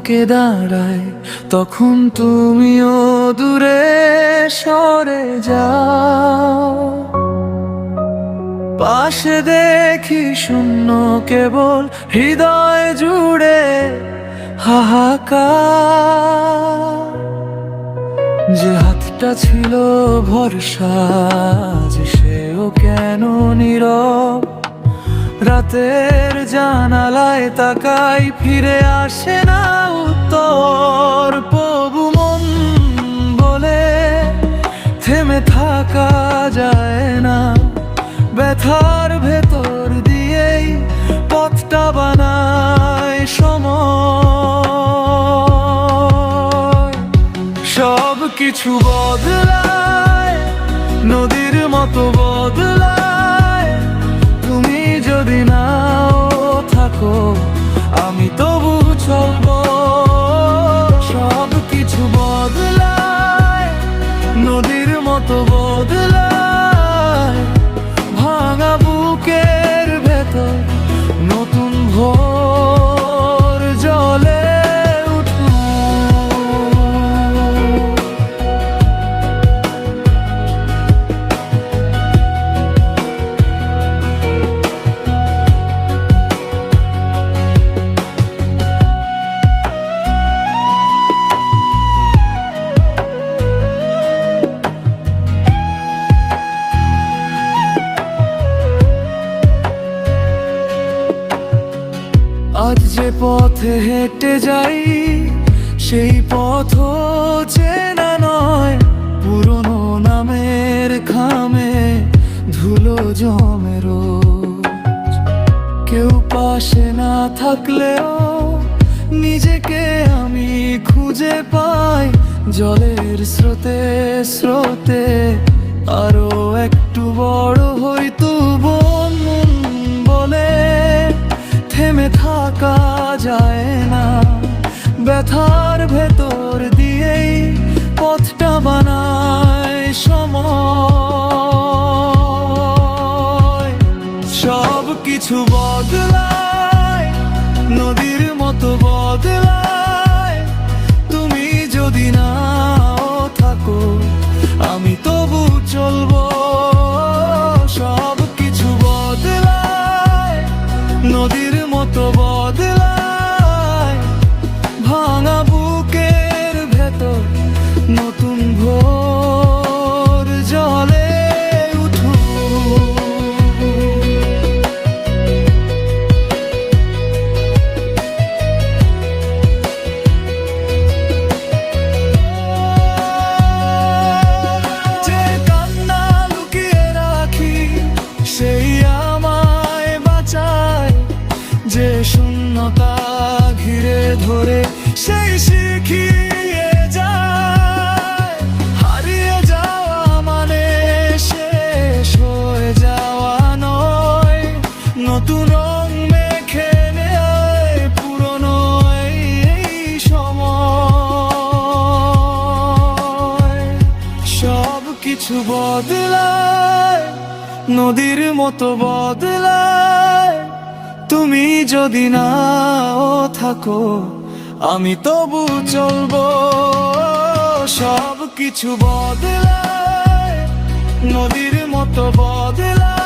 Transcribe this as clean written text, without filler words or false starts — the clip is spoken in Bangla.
থমকে দাঁড়ায়, তখন তুমিও দূরে সরে যাও। পাশে দেখি শূন্য কেবল, হৃদয় জুড়ে হাহাকার। যে হাতটা ছিল ভরসা, যে সেও কেন নীরব। রাতের জানালায় তাকাই, ফিরে আসে না উত্তর। প্রভু মন বলে থেমে থাকা যায় না, ব্যথার ভেতর দিয়েই পথটা বানায় সময়। সব কিছু বদলায়, নদীর মতো বদলায়। তুমি যদি নাও থাকো, আমি তবু চলবো। সব কিছু বদলায়, নদীর মতো বদলায়। ভাঙা বুকের ভেতর নতুন ভোর জলে উঠো। আজ যে পথে হেঁটে যাই, সেই পথও চেনা নয়। পুরনো নামের খামে ধুলো জমে রোজ। কেউ পাশে না থাকলেও নিজেকে আমি খুঁজে পাই। জলের স্রোতে স্রোতে আরো একটু বড় হই। তবু মন বলে থেমে থাকা যায় না, ব্যথার ভেতর দিয়েই পথটা বানায় সময়। সব কিছু বদলায়, নদীর মতো বদলায়। তুমি যদি নাও থাকো, আমি তবু চলবো। সব কিছু বদলায়, নদীর মতো বদলায়। ভাঙা বুকের ভেতর নতুন ভোর জলে উঠো। যে কান্না লুকিয়ে রাখি, সেই আমায় বাঁচায়। যে শূন্যতা ঘিরে ধরে, সেই শিখিয়ে যায়। হারিয়ে যাওয়া মানে শেষ হয়ে যাওয়া নয়। নতুন রং মেখে নেয় পুরনো এই সময়। সব কিছু বদলায়, নদীর মতো বদলায়। তুমি যদি নাও থাকো, আমি তবু চলবো। সব কিছু বদলায়, নদীর মতো বদলায়।